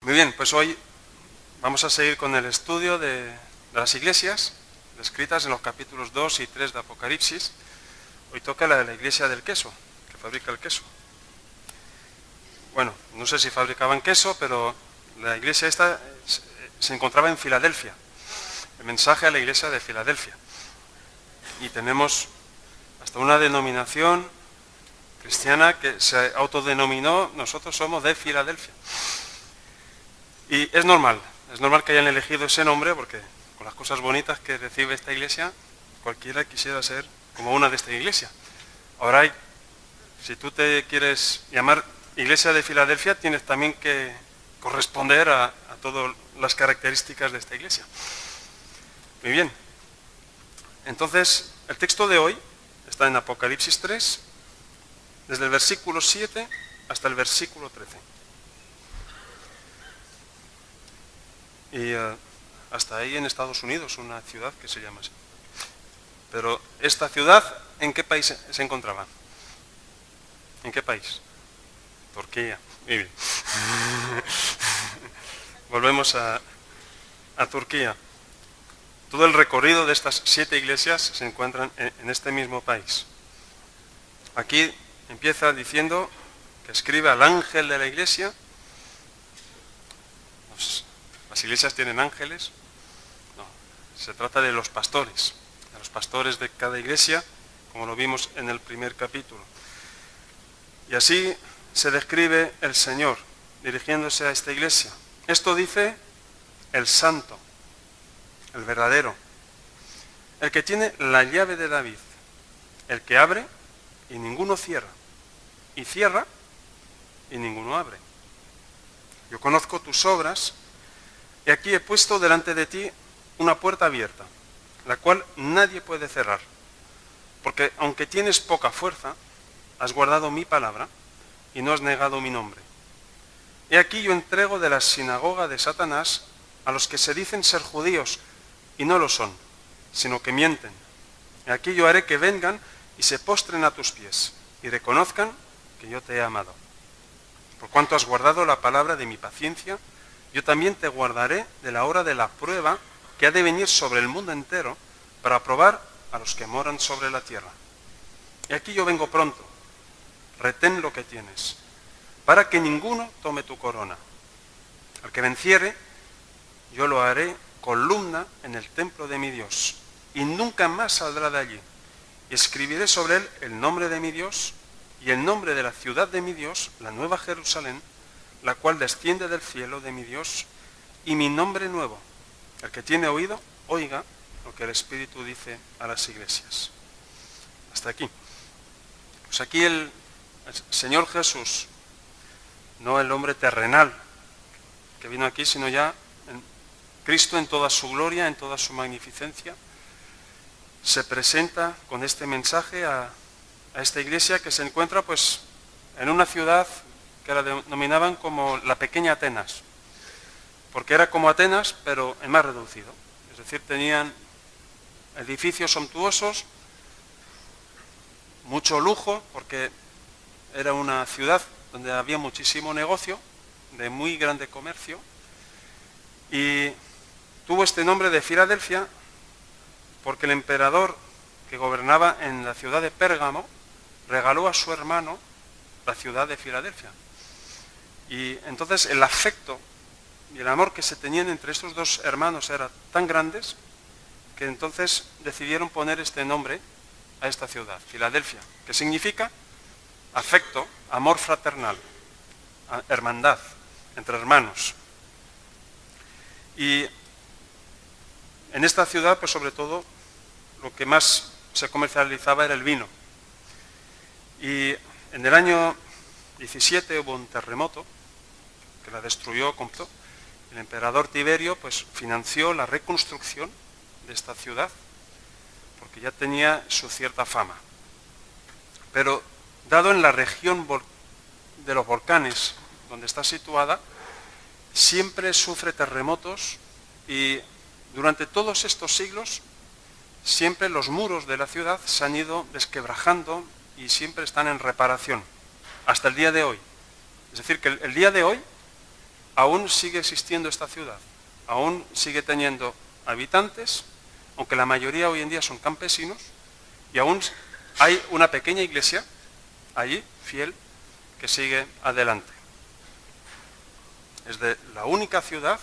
Muy bien, pues hoy vamos a seguir con el estudio de las iglesias descritas en los capítulos 2 y 3 de Apocalipsis. Hoy toca la de la iglesia del queso, que fabrica el queso. Bueno, no sé si fabricaban queso, pero la iglesia esta se encontraba en Filadelfia. El mensaje a la iglesia de Filadelfia. Y tenemos hasta una denominación cristiana que se autodenominó, nosotros somos de Filadelfia. Y es normal que hayan elegido ese nombre porque con las cosas bonitas que recibe esta iglesia, cualquiera quisiera ser como una de esta iglesia. Ahora, si tú te quieres llamar iglesia de Filadelfia, tienes también que corresponder a todas las características de esta iglesia. Muy bien. Entonces, el texto de hoy está en Apocalipsis 3, desde el versículo 7 hasta el versículo 13. Y hasta ahí en Estados Unidos, una ciudad que se llama así. Pero esta ciudad, ¿en qué país se encontraba? ¿En qué país? Turquía. Muy bien. Volvemos a Turquía. Todo el recorrido de estas 7 iglesias se encuentran en este mismo país. Aquí empieza diciendo que escribe al ángel de la iglesia. ¿Las iglesias tienen ángeles? No, se trata de los pastores de cada iglesia, como lo vimos en el primer capítulo. Y así se describe el Señor, dirigiéndose a esta iglesia. Esto dice el santo, el verdadero, el que tiene la llave de David, el que abre y ninguno cierra, y cierra y ninguno abre. Yo conozco tus obras, y aquí he puesto delante de ti una puerta abierta, la cual nadie puede cerrar, porque aunque tienes poca fuerza, has guardado mi palabra y no has negado mi nombre. He aquí yo entrego de la sinagoga de Satanás a los que se dicen ser judíos y no lo son, sino que mienten. He aquí yo haré que vengan y se postren a tus pies y reconozcan que yo te he amado. Por cuanto has guardado la palabra de mi paciencia, yo también te guardaré de la hora de la prueba que ha de venir sobre el mundo entero para probar a los que moran sobre la tierra. Y aquí yo vengo pronto. Retén lo que tienes, para que ninguno tome tu corona. Al que venciere, yo lo haré columna en el templo de mi Dios, y nunca más saldrá de allí. Y escribiré sobre él el nombre de mi Dios y el nombre de la ciudad de mi Dios, la nueva Jerusalén, la cual desciende del cielo de mi Dios, y mi nombre nuevo. El que tiene oído, oiga lo que el Espíritu dice a las iglesias. Hasta aquí. Pues aquí el Señor Jesús, no el hombre terrenal que vino aquí, sino ya Cristo en toda su gloria, en toda su magnificencia, se presenta con este mensaje a esta iglesia que se encuentra pues en una ciudad que la denominaban como la pequeña Atenas, porque era como Atenas, pero en más reducido. Es decir, tenían edificios suntuosos, mucho lujo, porque era una ciudad donde había muchísimo negocio, de muy grande comercio, y tuvo este nombre de Filadelfia porque el emperador que gobernaba en la ciudad de Pérgamo regaló a su hermano la ciudad de Filadelfia. Y entonces el afecto y el amor que se tenían entre estos dos hermanos eran tan grandes que entonces decidieron poner este nombre a esta ciudad, Filadelfia, que significa afecto, amor fraternal, hermandad entre hermanos. Y en esta ciudad, pues sobre todo, lo que más se comercializaba era el vino. Y en el año 17 hubo un terremoto que la destruyó completo. El emperador Tiberio pues financió la reconstrucción de esta ciudad porque ya tenía su cierta fama. Pero dado en la región de los volcanes donde está situada, siempre sufre terremotos y durante todos estos siglos siempre los muros de la ciudad se han ido desquebrajando y siempre están en reparación, hasta el día de hoy. Es decir, que el día de hoy aún sigue existiendo esta ciudad, aún sigue teniendo habitantes, aunque la mayoría hoy en día son campesinos, y aún hay una pequeña iglesia allí, fiel, que sigue adelante. Es la única ciudad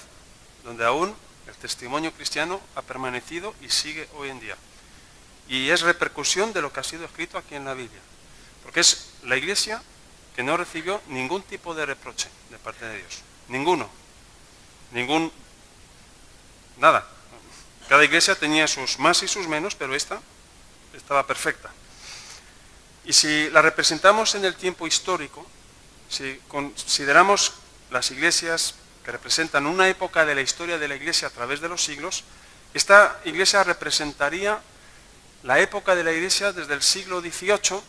donde aún el testimonio cristiano ha permanecido y sigue hoy en día. Y es repercusión de lo que ha sido escrito aquí en la Biblia. Porque es la iglesia que no recibió ningún tipo de reproche de parte de Dios. Ninguno. Nada. Cada iglesia tenía sus más y sus menos, pero esta estaba perfecta. Y si la representamos en el tiempo histórico, si consideramos las iglesias que representan una época de la historia de la iglesia a través de los siglos, esta iglesia representaría la época de la iglesia desde el siglo XVIII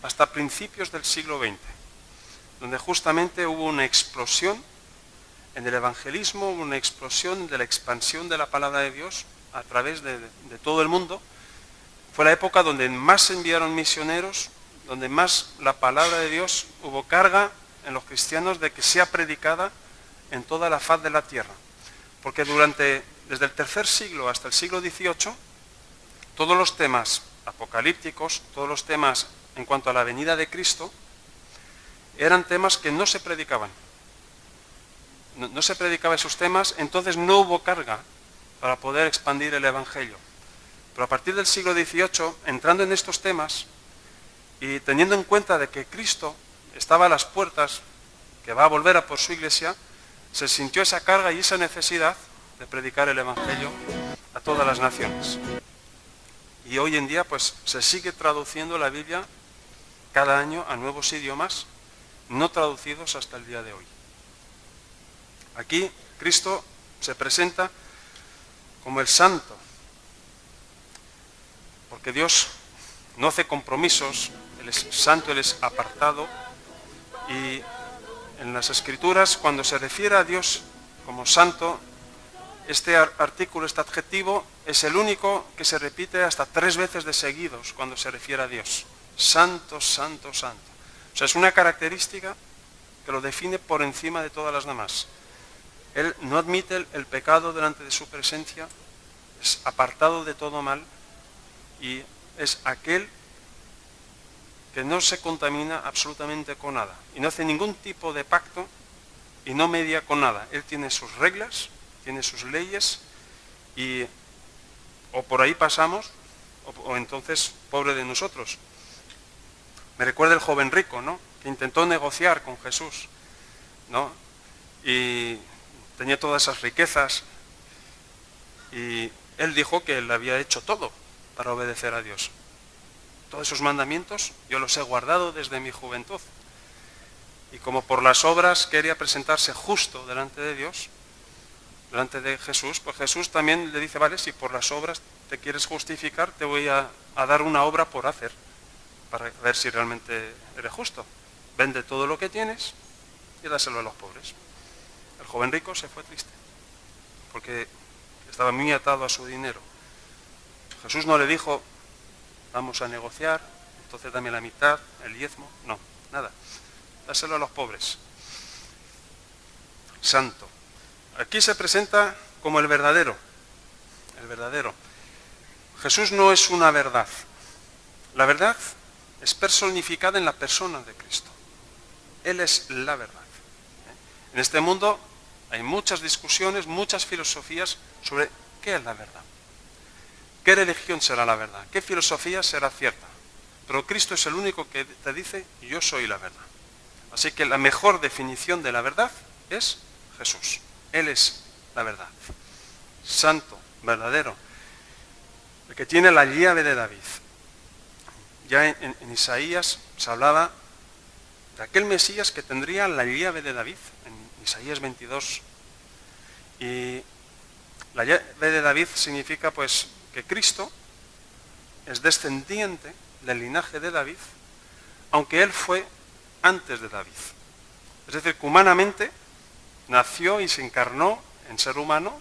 hasta principios del siglo XX, donde justamente hubo una explosión en el evangelismo, una explosión de la expansión de la palabra de Dios a través de todo el mundo. Fue la época donde más se enviaron misioneros, donde más la palabra de Dios hubo carga en los cristianos de que sea predicada en toda la faz de la tierra. Porque desde el tercer siglo hasta el siglo XVIII, todos los temas apocalípticos, todos los temas en cuanto a la venida de Cristo, eran temas que no se predicaban. No se predicaban esos temas, entonces no hubo carga para poder expandir el Evangelio. Pero a partir del siglo XVIII, entrando en estos temas y teniendo en cuenta de que Cristo estaba a las puertas, que va a volver a por su iglesia, se sintió esa carga y esa necesidad de predicar el Evangelio a todas las naciones. Y hoy en día pues se sigue traduciendo la Biblia cada año a nuevos idiomas, no traducidos hasta el día de hoy. Aquí Cristo se presenta como el santo, porque Dios no hace compromisos, Él es santo, Él es apartado, y en las Escrituras, cuando se refiere a Dios como santo, este artículo, este adjetivo, es el único que se repite hasta 3 veces de seguidos cuando se refiere a Dios. Santo, santo, santo. O sea, es una característica que lo define por encima de todas las demás. Él no admite el pecado delante de su presencia, es apartado de todo mal y es aquel que no se contamina absolutamente con nada y no hace ningún tipo de pacto y no media con nada. Él tiene sus reglas, tiene sus leyes y o por ahí pasamos o entonces pobre de nosotros. Me recuerda el joven rico, ¿no?, que intentó negociar con Jesús, ¿no?, y tenía todas esas riquezas y él dijo que él había hecho todo para obedecer a Dios. Todos esos mandamientos yo los he guardado desde mi juventud. Y como por las obras quería presentarse justo delante de Dios, delante de Jesús, pues Jesús también le dice, vale, si por las obras te quieres justificar, te voy a dar una obra por hacer, para ver si realmente eres justo. Vende todo lo que tienes y dáselo a los pobres. El joven rico se fue triste, porque estaba muy atado a su dinero. Jesús no le dijo, vamos a negociar, entonces dame la mitad, el diezmo, no, nada. Dáselo a los pobres. Santo. Aquí se presenta como el verdadero. El verdadero. Jesús no es una verdad. La verdad es personificada en la persona de Cristo. Él es la verdad. En este mundo hay muchas discusiones, muchas filosofías sobre qué es la verdad. ¿Qué religión será la verdad? ¿Qué filosofía será cierta? Pero Cristo es el único que te dice, yo soy la verdad. Así que la mejor definición de la verdad es Jesús. Él es la verdad. Santo, verdadero. El que tiene la llave de David. Ya en Isaías se hablaba de aquel Mesías que tendría la llave de David, en Isaías 22. Y la llave de David significa pues que Cristo es descendiente del linaje de David, aunque él fue antes de David. Es decir, que humanamente nació y se encarnó en ser humano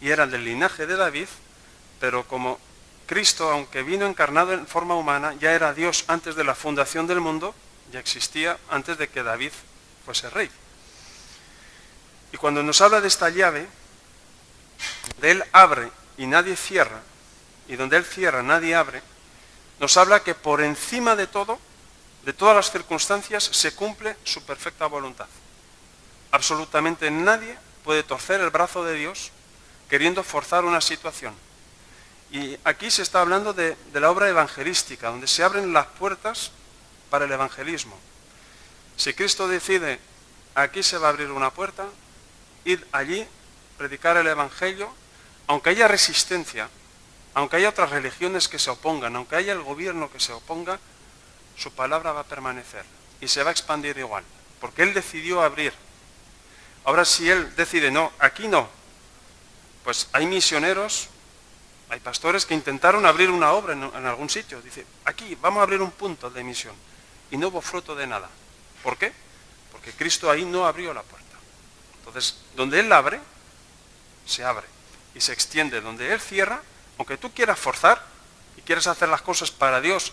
y era del linaje de David, pero como Cristo, aunque vino encarnado en forma humana, ya era Dios antes de la fundación del mundo, ya existía antes de que David fuese rey. Y cuando nos habla de esta llave, donde Él abre y nadie cierra, y donde Él cierra nadie abre, nos habla que por encima de todo, de todas las circunstancias, se cumple su perfecta voluntad. Absolutamente nadie puede torcer el brazo de Dios queriendo forzar una situación. Y aquí se está hablando de la obra evangelística, donde se abren las puertas para el evangelismo. Si Cristo decide, aquí se va a abrir una puerta, id allí, predicar el evangelio, aunque haya resistencia, aunque haya otras religiones que se opongan, aunque haya el gobierno que se oponga, su palabra va a permanecer y se va a expandir igual, porque Él decidió abrir. Ahora si Él decide, no, aquí no, pues hay misioneros, hay pastores que intentaron abrir una obra en algún sitio. Dice, aquí vamos a abrir un punto de misión. Y no hubo fruto de nada. ¿Por qué? Porque Cristo ahí no abrió la puerta. Entonces, donde Él abre, se abre y se extiende. Donde Él cierra, aunque tú quieras forzar y quieras hacer las cosas para Dios,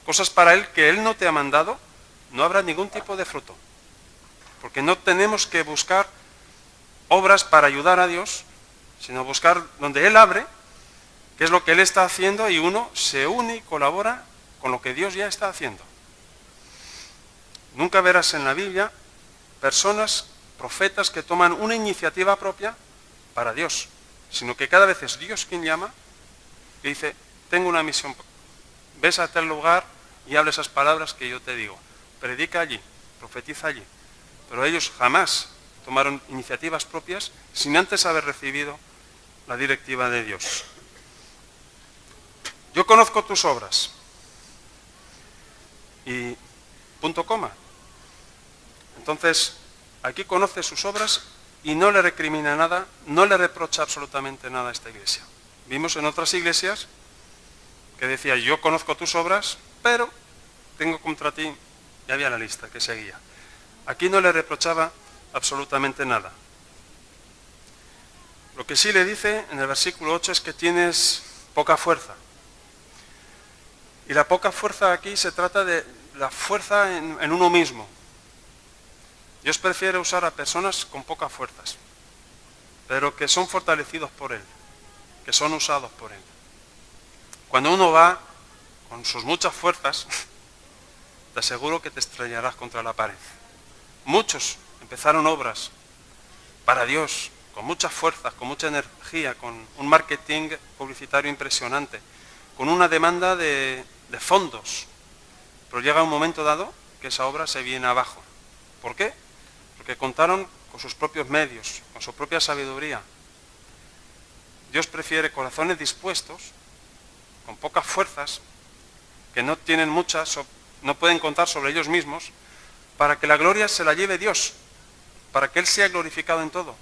cosas para Él que Él no te ha mandado, no habrá ningún tipo de fruto. Porque no tenemos que buscar obras para ayudar a Dios, sino buscar donde Él abre, que es lo que Él está haciendo, y uno se une y colabora con lo que Dios ya está haciendo. Nunca verás en la Biblia personas, profetas, que toman una iniciativa propia para Dios, sino que cada vez es Dios quien llama y dice, tengo una misión, ves a tal lugar y habla esas palabras que yo te digo, predica allí, profetiza allí. Pero ellos jamás tomaron iniciativas propias sin antes haber recibido la directiva de Dios. Yo conozco tus obras. Y punto coma. Entonces, aquí conoce sus obras y no le recrimina nada, no le reprocha absolutamente nada a esta iglesia. Vimos en otras iglesias que decía, yo conozco tus obras, pero tengo contra ti, ya había la lista que seguía. Aquí no le reprochaba absolutamente nada. Lo que sí le dice en el versículo 8 es que tienes poca fuerza. Y la poca fuerza aquí se trata de la fuerza en uno mismo. Dios prefiere usar a personas con pocas fuerzas, pero que son fortalecidos por Él, que son usados por Él. Cuando uno va con sus muchas fuerzas, te aseguro que te estrellarás contra la pared. Muchos empezaron obras para Dios, con muchas fuerzas, con mucha energía, con un marketing publicitario impresionante, con una demanda de fondos. Pero llega un momento dado que esa obra se viene abajo. ¿Por qué? Porque contaron con sus propios medios, con su propia sabiduría. Dios prefiere corazones dispuestos, con pocas fuerzas, que no tienen muchas, no pueden contar sobre ellos mismos, para que la gloria se la lleve Dios, para que Él sea glorificado en todo,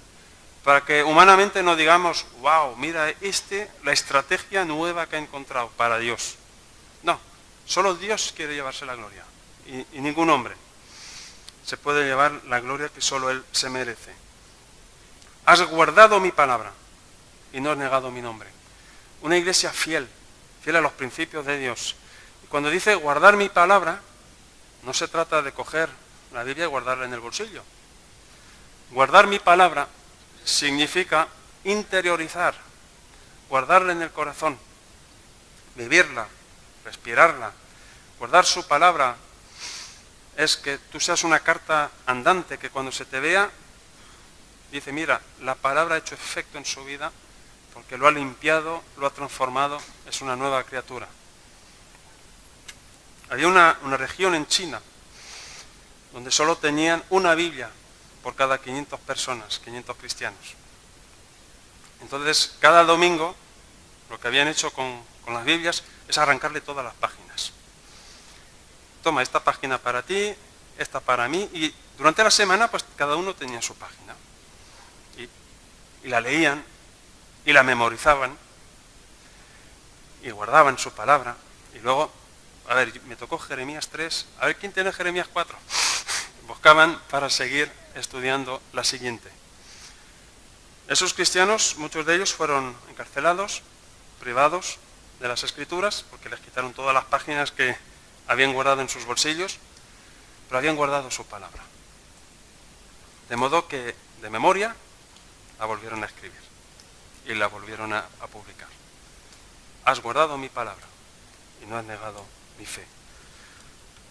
para que humanamente no digamos, wow, mira la estrategia nueva que ha encontrado para Dios. No, solo Dios quiere llevarse la gloria, y ningún hombre se puede llevar la gloria que solo Él se merece. Has guardado mi palabra y no has negado mi nombre. Una iglesia fiel a los principios de Dios. Y cuando dice guardar mi palabra, no se trata de coger la Biblia y guardarla en el bolsillo. Guardar mi palabra significa interiorizar, guardarla en el corazón, vivirla, respirarla. Guardar su palabra es que tú seas una carta andante, que cuando se te vea, dice, mira, la palabra ha hecho efecto en su vida, porque lo ha limpiado, lo ha transformado, es una nueva criatura. Había una región en China donde solo tenían una Biblia por cada 500 personas, 500 cristianos. Entonces, cada domingo, lo que habían hecho con las Biblias es arrancarle todas las páginas. Toma, esta página para ti, esta para mí, y durante la semana, pues cada uno tenía su página. Y la leían, y la memorizaban, y guardaban su palabra, y luego, a ver, me tocó Jeremías 3, a ver quién tiene Jeremías 4. Buscaban para seguir estudiando la siguiente. Esos cristianos, muchos de ellos fueron encarcelados, privados de las Escrituras, porque les quitaron todas las páginas que habían guardado en sus bolsillos, pero habían guardado su palabra. De modo que de memoria, la volvieron a escribir y la volvieron a publicar. Has guardado mi palabra y no has negado mi fe.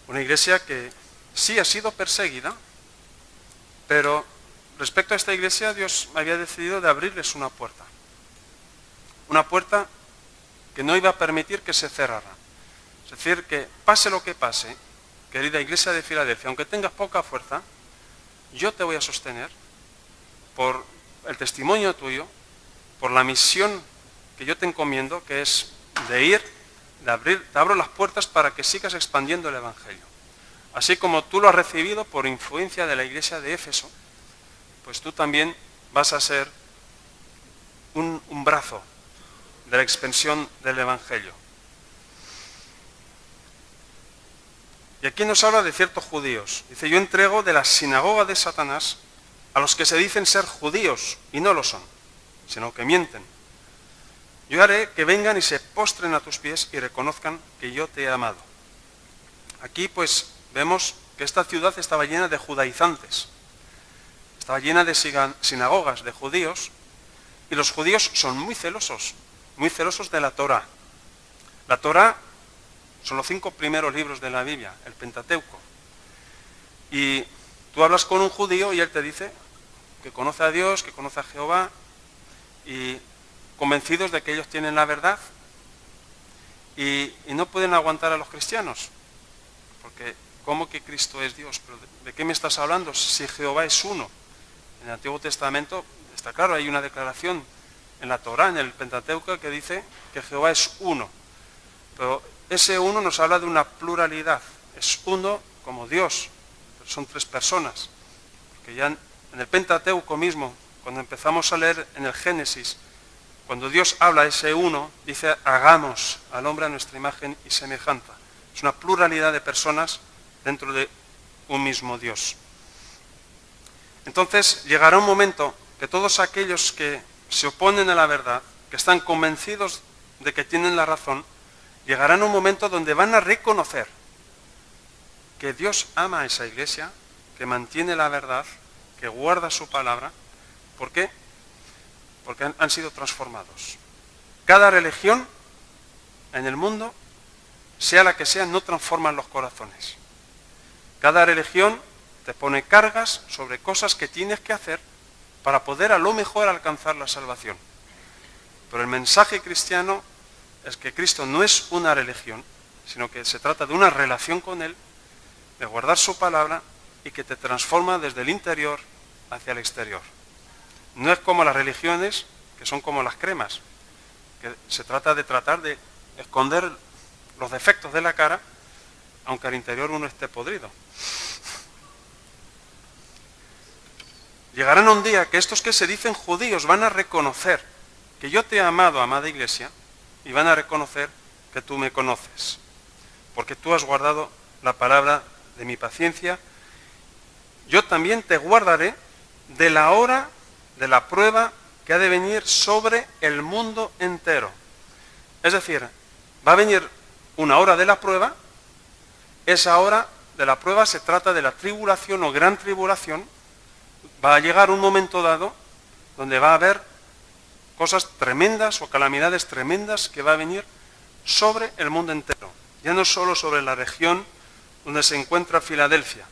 Una iglesia que sí ha sido perseguida, pero respecto a esta iglesia Dios había decidido de abrirles una puerta. Una puerta que no iba a permitir que se cerrara. Es decir, que pase lo que pase, querida iglesia de Filadelfia, aunque tengas poca fuerza, yo te voy a sostener por el testimonio tuyo, por la misión que yo te encomiendo, que es de ir, de abrir, te abro las puertas para que sigas expandiendo el Evangelio. Así como tú lo has recibido por influencia de la iglesia de Éfeso, pues tú también vas a ser un brazo de la expansión del Evangelio. Y aquí nos habla de ciertos judíos. Dice, yo entrego de la sinagoga de Satanás a los que se dicen ser judíos y no lo son, sino que mienten. Yo haré que vengan y se postren a tus pies y reconozcan que yo te he amado. Aquí pues vemos que esta ciudad estaba llena de judaizantes, estaba llena de sinagogas de judíos, y los judíos son muy celosos de la Torá. La Torá son los 5 primeros libros de la Biblia, el Pentateuco. Y tú hablas con un judío y él te dice que conoce a Dios, que conoce a Jehová, y convencidos de que ellos tienen la verdad, y no pueden aguantar a los cristianos, porque ¿cómo que Cristo es Dios? ¿Pero de qué me estás hablando si Jehová es uno? En el Antiguo Testamento está claro, hay una declaración en la Torá, en el Pentateuco, que dice que Jehová es uno, pero ese uno nos habla de una pluralidad, es uno como Dios, pero son 3 personas, porque ya en el Pentateuco mismo, cuando empezamos a leer en el Génesis, cuando Dios habla de ese uno, dice, hagamos al hombre a nuestra imagen y semejanza. Es una pluralidad de personas dentro de un mismo Dios. Entonces llegará un momento que todos aquellos que se oponen a la verdad, que están convencidos de que tienen la razón, llegarán a un momento donde van a reconocer que Dios ama a esa iglesia, que mantiene la verdad, que guarda su palabra. ¿Por qué? Porque han sido transformados. Cada religión en el mundo, sea la que sea, no transforma los corazones. Cada religión te pone cargas sobre cosas que tienes que hacer para poder a lo mejor alcanzar la salvación. Pero el mensaje cristiano es que Cristo no es una religión, sino que se trata de una relación con Él, de guardar su palabra y que te transforma desde el interior hacia el exterior. No es como las religiones, que son como las cremas, que se trata de tratar de esconder los defectos de la cara, aunque al interior uno esté podrido. Llegarán un día que estos que se dicen judíos van a reconocer que yo te he amado, amada iglesia, y van a reconocer que tú me conoces, porque tú has guardado la palabra de mi paciencia. Yo también te guardaré de la hora de la prueba que ha de venir sobre el mundo entero. Es decir, va a venir una hora de la prueba. Esa hora de la prueba se trata de la tribulación o gran tribulación. Va a llegar un momento dado donde va a haber cosas tremendas o calamidades tremendas que va a venir sobre el mundo entero. Ya no solo sobre la región donde se encuentra Filadelfia.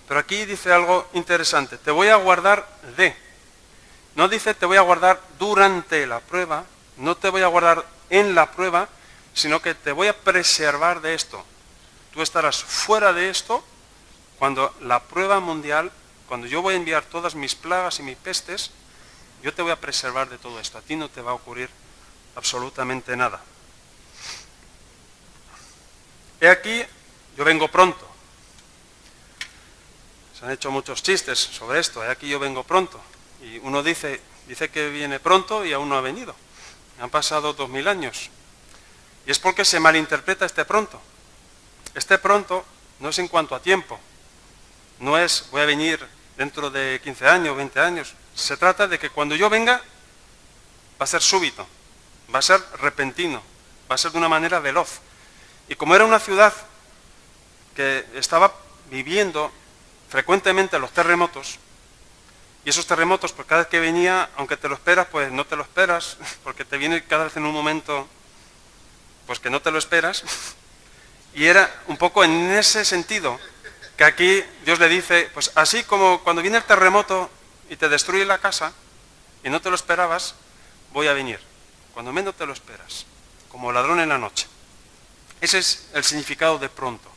Pero aquí dice algo interesante. Te voy a guardar de. No dice te voy a guardar durante la prueba, no te voy a guardar en la prueba, sino que te voy a preservar de esto. Tú estarás fuera de esto cuando la prueba mundial, cuando yo voy a enviar todas mis plagas y mis pestes, yo te voy a preservar de todo esto. A ti no te va a ocurrir absolutamente nada. He aquí, yo vengo pronto. Se han hecho muchos chistes sobre esto. He aquí, yo vengo pronto. Y uno dice que viene pronto y aún no ha venido. Han pasado 2000 años. Y es porque se malinterpreta este pronto. Este pronto no es en cuanto a tiempo. No es voy a venir dentro de 15 años, 20 años. Se trata de que cuando yo venga va a ser súbito, va a ser repentino, va a ser de una manera veloz. Y como era una ciudad que estaba viviendo frecuentemente los terremotos, Y esos terremotos, pues cada vez que venía, aunque te lo esperas, pues no te lo esperas, porque te viene cada vez en un momento, pues que no te lo esperas. Y era un poco en ese sentido que aquí Dios le dice, pues así como cuando viene el terremoto y te destruye la casa y no te lo esperabas, voy a venir, cuando menos te lo esperas, como ladrón en la noche. Ese es el significado de pronto.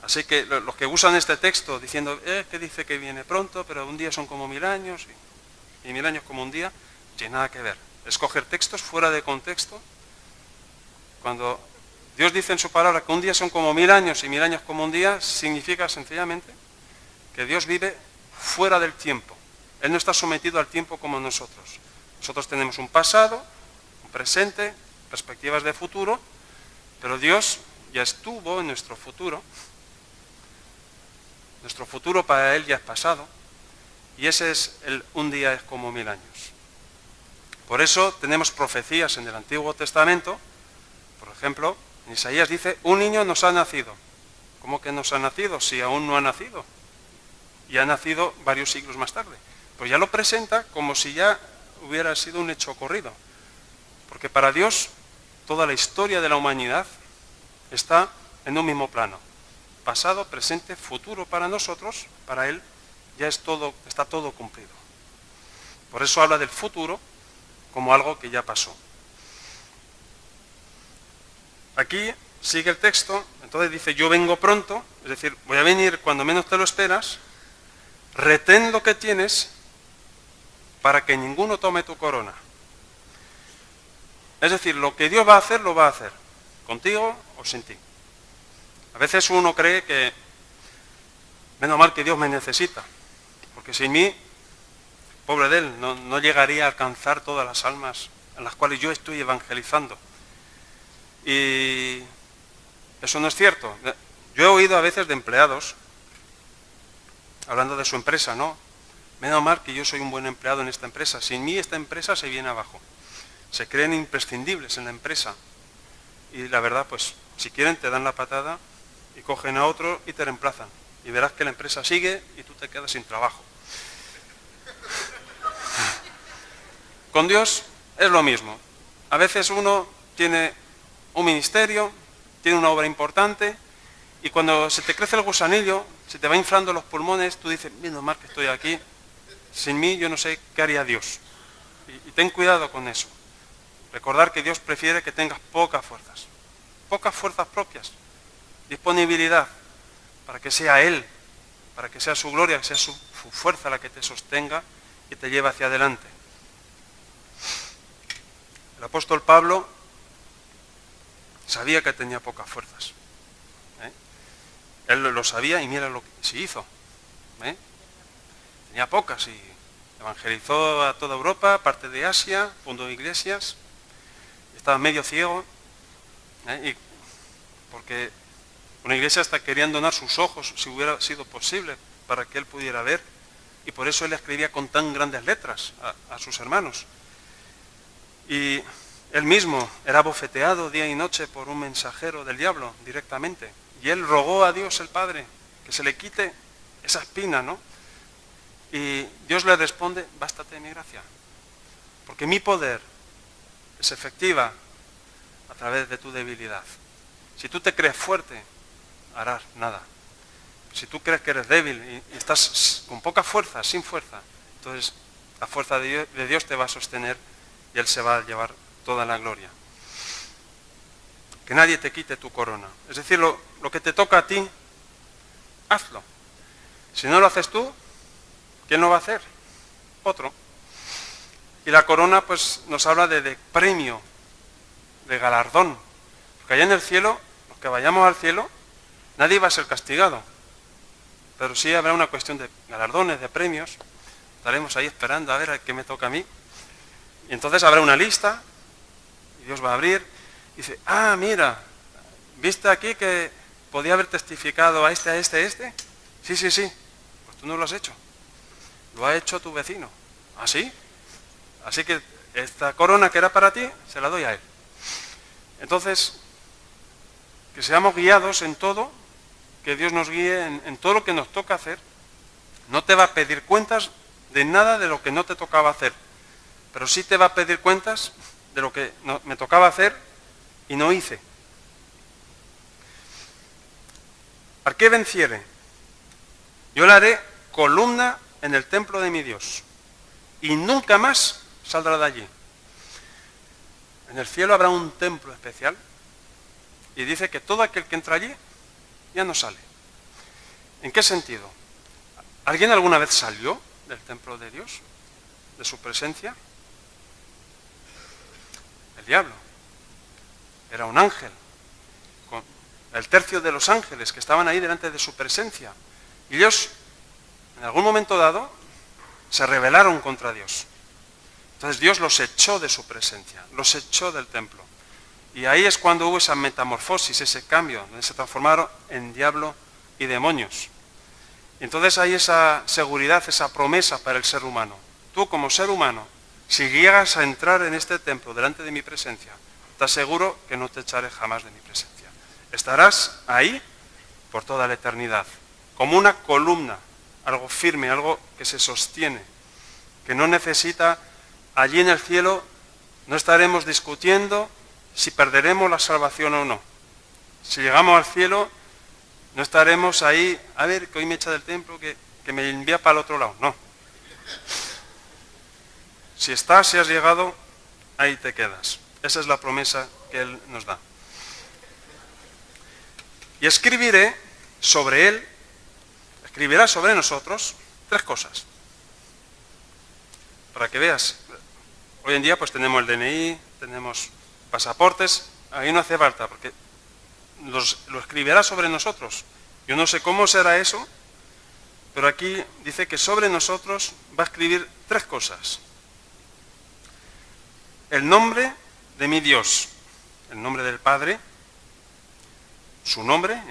Así que los que usan este texto diciendo, que dice que viene pronto, pero un día son como 1000 años y 1000 años como un día, no tiene nada que ver. Escoger textos fuera de contexto. Cuando Dios dice en su palabra que un día son como 1000 años y 1000 años como un día, significa sencillamente que Dios vive fuera del tiempo. Él no está sometido al tiempo como nosotros. Nosotros tenemos un pasado, un presente, perspectivas de futuro, pero Dios ya estuvo en nuestro futuro. Nuestro futuro para Él ya es pasado, y ese es un día es como 1000 años. Por eso tenemos profecías en el Antiguo Testamento. Por ejemplo, en Isaías dice, un niño nos ha nacido. ¿Cómo que nos ha nacido? Si aún no ha nacido. Y ha nacido varios siglos más tarde. Pues ya lo presenta como si ya hubiera sido un hecho ocurrido. Porque para Dios toda la historia de la humanidad está en un mismo plano. Pasado, presente, futuro para nosotros, para Él ya está todo cumplido. Por eso habla del futuro como algo que ya pasó. Aquí sigue el texto, entonces dice, yo vengo pronto, es decir, voy a venir cuando menos te lo esperas, retén lo que tienes para que ninguno tome tu corona. Es decir, lo que Dios va a hacer, lo va a hacer, contigo o sin ti. A veces uno cree que, menos mal que Dios me necesita, porque sin mí, pobre de Él, no llegaría a alcanzar todas las almas en las cuales yo estoy evangelizando. Y eso no es cierto. Yo he oído a veces de empleados, hablando de su empresa, ¿no? Menos mal que yo soy un buen empleado en esta empresa, sin mí esta empresa se viene abajo. Se creen imprescindibles en la empresa. Y la verdad, pues, si quieren te dan la patada y cogen a otro y te reemplazan. Y verás que la empresa sigue y tú te quedas sin trabajo. Con Dios es lo mismo. A veces uno tiene un ministerio, tiene una obra importante, y cuando se te crece el gusanillo, se te va inflando los pulmones, tú dices, menos mal que estoy aquí, sin mí yo no sé qué haría Dios. Y ten cuidado con eso. Recordar que Dios prefiere que tengas pocas fuerzas propias, disponibilidad, para que sea Él, para que sea su gloria, que sea su fuerza la que te sostenga y te lleve hacia adelante. El apóstol Pablo sabía que tenía pocas fuerzas. Él lo sabía y mira lo que se hizo. Tenía pocas y evangelizó a toda Europa, parte de Asia, fundó iglesias, estaba medio ciego, y porque una iglesia hasta querían donar sus ojos, si hubiera sido posible, para que él pudiera ver, y por eso él escribía con tan grandes letras a sus hermanos. Y él mismo era bofeteado día y noche por un mensajero del diablo directamente. Y él rogó a Dios el Padre que se le quite esa espina, ¿no? Y Dios le responde, bástate mi gracia. Porque mi poder es efectiva a través de tu debilidad. Si tú te crees fuerte, harás nada. Si tú crees que eres débil y estás con poca fuerza, sin fuerza, entonces la fuerza de Dios te va a sostener y Él se va a llevar toda la gloria. Que nadie te quite tu corona. Es decir, lo que te toca a ti, hazlo. Si no lo haces tú, ¿quién lo va a hacer? Otro. Y la corona pues nos habla de premio, de galardón. Porque allá en el cielo, los que vayamos al cielo, nadie va a ser castigado. Pero sí habrá una cuestión de galardones, de premios. Estaremos ahí esperando a ver a qué me toca a mí. Y entonces habrá una lista, y Dios va a abrir, y dice, mira, ¿viste aquí que podía haber testificado a este? Sí, pues tú no lo has hecho. Lo ha hecho tu vecino. ¿Ah, sí? Así que esta corona que era para ti, se la doy a él. Entonces, que seamos guiados en todo, que Dios nos guíe en todo lo que nos toca hacer, No te va a pedir cuentas de nada de lo que no te tocaba hacer, pero sí te va a pedir cuentas de lo que me tocaba hacer y no hice. ¿Al qué venciere? Yo le haré columna en el templo de mi Dios y nunca más saldrá de allí. En el cielo habrá un templo especial y dice que todo aquel que entra allí ya no sale. ¿En qué sentido? ¿Alguien alguna vez salió del templo de Dios? ¿De su presencia? El diablo. Era un ángel. Con el tercio de los ángeles que estaban ahí delante de su presencia. Y ellos, en algún momento dado, se rebelaron contra Dios. Entonces Dios los echó de su presencia, los echó del templo. Y ahí es cuando hubo esa metamorfosis, ese cambio, donde se transformaron en diablo y demonios. Y entonces hay esa seguridad, esa promesa para el ser humano. Tú como ser humano, si llegas a entrar en este templo delante de mi presencia, te aseguro que no te echaré jamás de mi presencia. Estarás ahí por toda la eternidad, como una columna, algo firme, algo que se sostiene, que no necesita. Allí en el cielo no estaremos discutiendo si perderemos la salvación o no. Si llegamos al cielo, no estaremos ahí, a ver, que hoy me echa del templo, que me envía para el otro lado. No. Si estás, si has llegado, ahí te quedas. Esa es la promesa que Él nos da. Y escribiré sobre Él, escribirá sobre nosotros 3 cosas. Para que veas, hoy en día pues tenemos el DNI, tenemos pasaportes, ahí no hace falta, porque lo escribirá sobre nosotros. Yo no sé cómo será eso, pero aquí dice que sobre nosotros va a escribir 3 cosas. El nombre de mi Dios, el nombre del Padre, su nombre,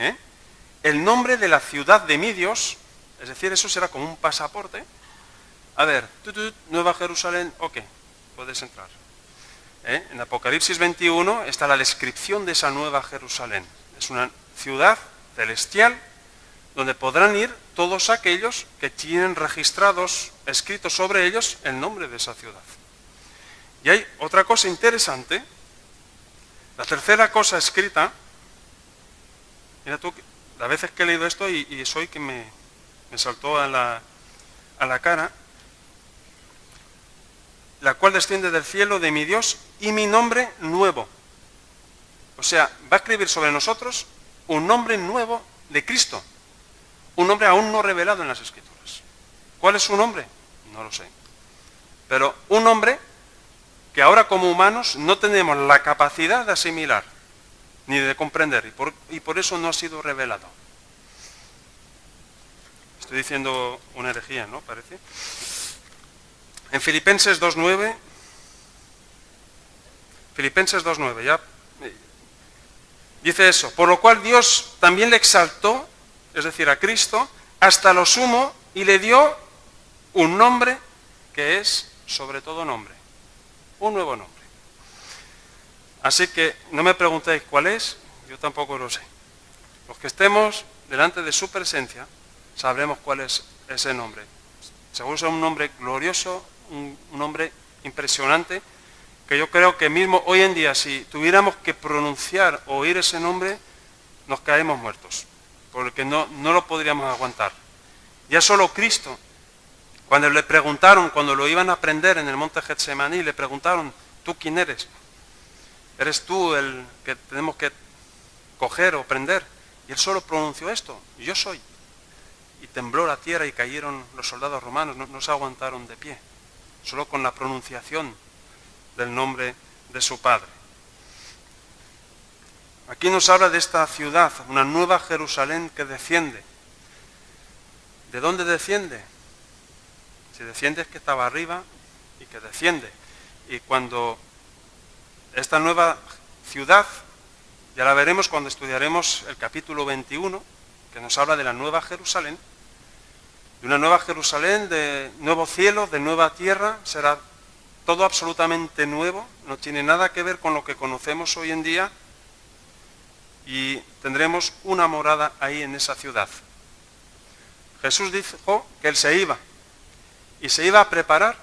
el nombre de la ciudad de mi Dios, es decir, eso será como un pasaporte. A ver, Nueva Jerusalén, ok, puedes entrar. En Apocalipsis 21 está la descripción de esa Nueva Jerusalén. Es una ciudad celestial donde podrán ir todos aquellos que tienen registrados, escritos sobre ellos, el nombre de esa ciudad. Y hay otra cosa interesante, la tercera cosa escrita, mira tú, las veces que he leído esto y es hoy que me saltó a la cara, la cual desciende del cielo de mi Dios y mi nombre nuevo. O sea, va a escribir sobre nosotros un nombre nuevo de Cristo, un nombre aún no revelado en las Escrituras. ¿Cuál es su nombre? No lo sé. Pero un nombre que ahora como humanos no tenemos la capacidad de asimilar, ni de comprender, y por eso no ha sido revelado. Estoy diciendo una herejía, ¿no? Parece. En Filipenses 2.9, ya dice eso, por lo cual Dios también le exaltó, es decir, a Cristo, hasta lo sumo y le dio un nombre que es sobre todo nombre, un nuevo nombre. Así que no me preguntéis cuál es, yo tampoco lo sé. Los que estemos delante de su presencia sabremos cuál es ese nombre. Seguro será un nombre glorioso, un nombre impresionante, que yo creo que mismo hoy en día, si tuviéramos que pronunciar o oír ese nombre, nos caemos muertos, porque no lo podríamos aguantar. Ya solo Cristo, cuando le preguntaron, cuando lo iban a aprender en el monte Getsemaní, le preguntaron, ¿tú quién eres? ¿Eres tú el que tenemos que coger o prender? Y él solo pronunció esto, yo soy. Y tembló la tierra y cayeron los soldados romanos, no se aguantaron de pie, solo con la pronunciación del nombre de su Padre. Aquí nos habla de esta ciudad, una nueva Jerusalén que desciende. ¿De dónde desciende? Si desciende es que estaba arriba y que desciende. Y cuando esta nueva ciudad, ya la veremos cuando estudiaremos el capítulo 21, que nos habla de la nueva Jerusalén, de una nueva Jerusalén, de nuevo cielo, de nueva tierra, será todo absolutamente nuevo, no tiene nada que ver con lo que conocemos hoy en día y tendremos una morada ahí en esa ciudad. Jesús dijo que Él se iba. Y se iba a preparar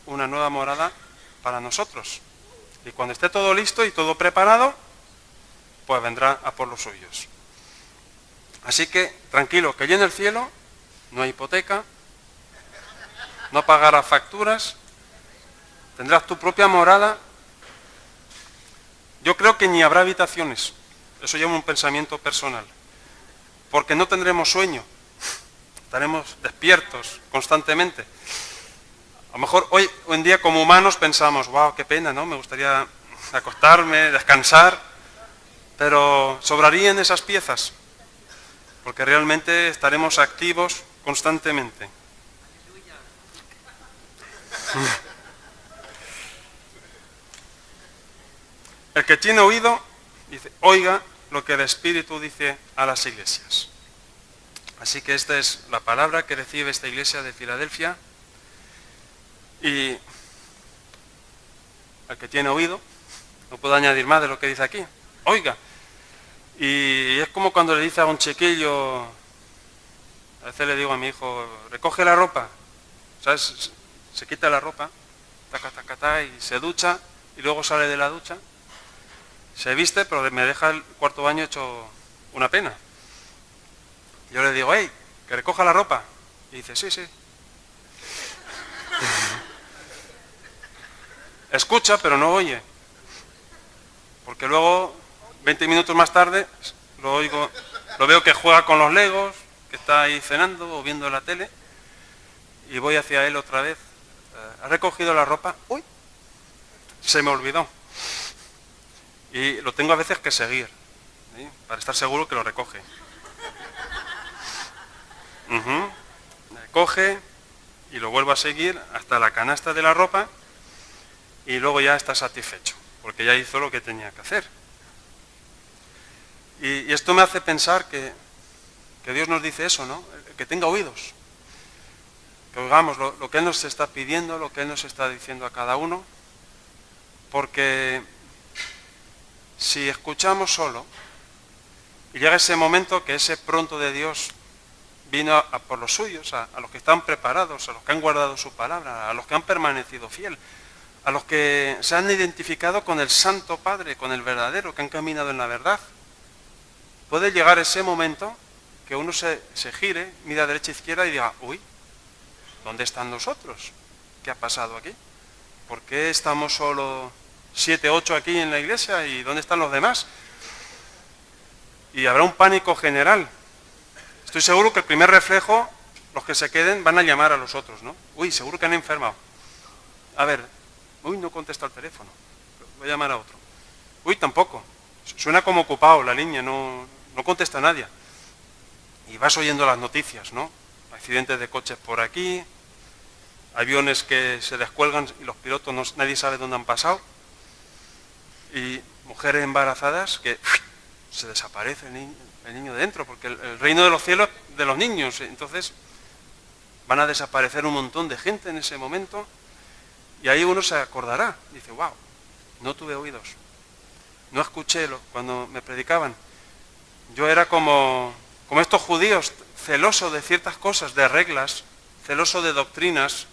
una nueva morada para nosotros. Y cuando esté todo listo y todo preparado, pues vendrá a por los suyos. Así que, tranquilo, que allí en el cielo no hay hipoteca, no pagarás facturas, tendrás tu propia morada. Yo creo que ni habrá habitaciones, eso ya es un pensamiento personal, porque no tendremos sueño, estaremos despiertos constantemente. A lo mejor hoy en día como humanos pensamos, wow, qué pena, ¿no? Me gustaría acostarme, descansar, pero sobrarían esas piezas, porque realmente estaremos activos constantemente. El que tiene oído, dice, oiga lo que el Espíritu dice a las iglesias. Así que esta es la palabra que recibe esta iglesia de Filadelfia. Y el que tiene oído, no puedo añadir más de lo que dice aquí, oiga. Y es como cuando le dice a un chiquillo, a veces le digo a mi hijo, recoge la ropa, ¿sabes? Se quita la ropa, taca, taca, taca, y se ducha, y luego sale de la ducha, se viste, pero me deja el cuarto baño hecho una pena. Yo le digo, hey, que recoja la ropa. Y dice, sí, sí. Escucha, pero no oye. Porque luego, 20 minutos más tarde, lo veo que juega con los legos, que está ahí cenando o viendo la tele, y voy hacia él otra vez. ¿Ha recogido la ropa? ¡Uy! Se me olvidó. Y lo tengo a veces que seguir, ¿sí? Para estar seguro que lo recoge. Coge y lo vuelvo a seguir hasta la canasta de la ropa y luego ya está satisfecho, porque ya hizo lo que tenía que hacer. Y esto me hace pensar que Dios nos dice eso, ¿no? Que tenga oídos, que oigamos lo que Él nos está pidiendo, lo que Él nos está diciendo a cada uno, porque si escuchamos solo, y llega ese momento que ese pronto de Dios vino a por los suyos, a los que están preparados, a los que han guardado su palabra, a los que han permanecido fiel, a los que se han identificado con el Santo Padre, con el verdadero, que han caminado en la verdad. Puede llegar ese momento que uno se gire, mira a derecha e izquierda y diga, uy, ¿dónde están nosotros? ¿Qué ha pasado aquí? ¿Por qué estamos solo 7, 8 aquí en la iglesia y dónde están los demás? Y habrá un pánico general. Estoy seguro que el primer reflejo, los que se queden van a llamar a los otros, ¿no? Uy, seguro que han enfermado. A ver, uy, no contesta el teléfono, voy a llamar a otro. Uy, tampoco, suena como ocupado la línea, no contesta nadie. Y vas oyendo las noticias, ¿no? Accidentes de coches por aquí, aviones que se descuelgan y los pilotos nadie sabe dónde han pasado, y mujeres embarazadas que se desaparece el niño dentro, porque el reino de los cielos es de los niños, entonces van a desaparecer un montón de gente en ese momento, y ahí uno se acordará, dice, wow, no tuve oídos, no escuché cuando me predicaban. Yo era como estos judíos, celoso de ciertas cosas, de reglas, celoso de doctrinas,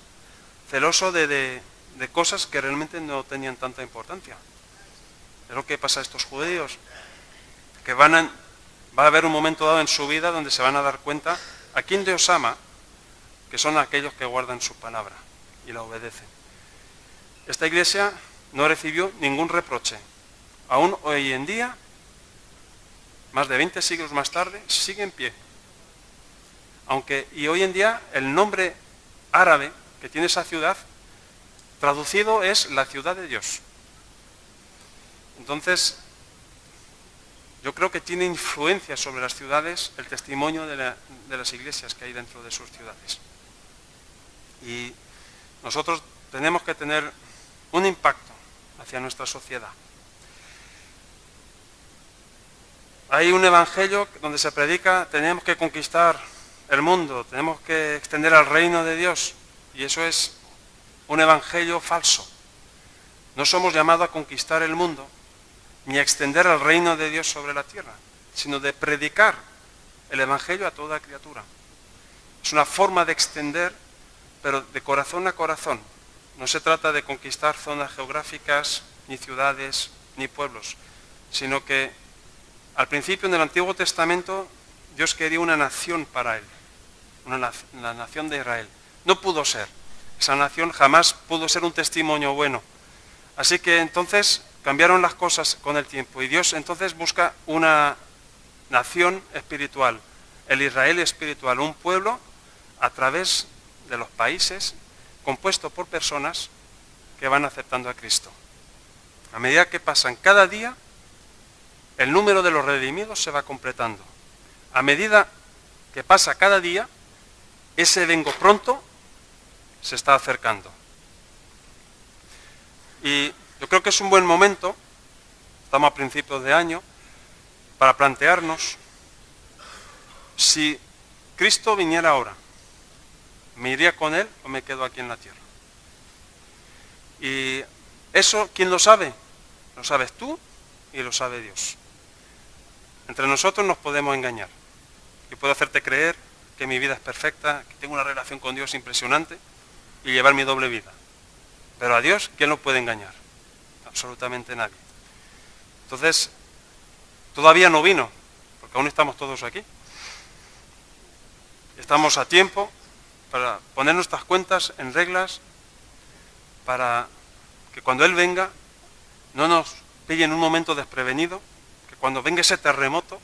celoso de cosas que realmente no tenían tanta importancia. Es lo que pasa a estos judíos, que va a haber un momento dado en su vida donde se van a dar cuenta a quién Dios ama, que son aquellos que guardan su palabra y la obedecen. Esta iglesia no recibió ningún reproche. Aún hoy en día, más de 20 siglos más tarde, sigue en pie. Y hoy en día el nombre árabe que tiene esa ciudad, traducido es la ciudad de Dios. Entonces, yo creo que tiene influencia sobre las ciudades el testimonio de las iglesias que hay dentro de sus ciudades. Y nosotros tenemos que tener un impacto hacia nuestra sociedad. Hay un evangelio donde se predica, tenemos que conquistar el mundo, tenemos que extender al reino de Dios, y eso es un evangelio falso. No somos llamados a conquistar el mundo, ni a extender el reino de Dios sobre la tierra, sino de predicar el evangelio a toda criatura. Es una forma de extender, pero de corazón a corazón. No se trata de conquistar zonas geográficas, ni ciudades, ni pueblos, sino que al principio en el Antiguo Testamento Dios quería una nación para él, la nación de Israel. No pudo ser. Esa nación jamás pudo ser un testimonio bueno. Así que entonces cambiaron las cosas con el tiempo y Dios entonces busca una nación espiritual, el Israel espiritual, un pueblo a través de los países compuesto por personas que van aceptando a Cristo. A medida que pasan cada día, el número de los redimidos se va completando. A medida que pasa cada día, ese vengo pronto se está acercando. Y yo creo que es un buen momento, estamos a principios de año, para plantearnos si Cristo viniera ahora, ¿me iría con Él o me quedo aquí en la tierra? Y eso, ¿quién lo sabe? Lo sabes tú y lo sabe Dios. Entre nosotros nos podemos engañar. Yo puedo hacerte creer que mi vida es perfecta, que tengo una relación con Dios impresionante y llevar mi doble vida. Pero a Dios, ¿quién lo puede engañar? Absolutamente nadie. Entonces, todavía no vino, porque aún estamos todos aquí. Estamos a tiempo para poner nuestras cuentas en reglas, para que cuando Él venga no nos pille en un momento desprevenido, que cuando venga ese terremoto,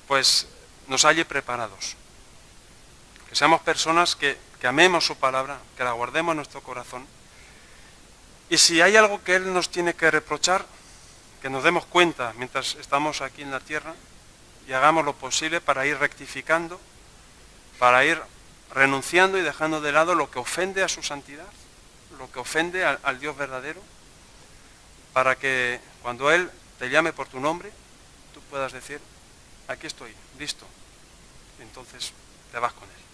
pues nos halle preparados. Que seamos personas que amemos su palabra, que la guardemos en nuestro corazón. Y si hay algo que Él nos tiene que reprochar, que nos demos cuenta mientras estamos aquí en la tierra y hagamos lo posible para ir rectificando, para ir renunciando y dejando de lado lo que ofende a su santidad, lo que ofende al Dios verdadero, para que cuando Él te llame por tu nombre, tú puedas decir, aquí estoy, listo. Y entonces te vas con Él.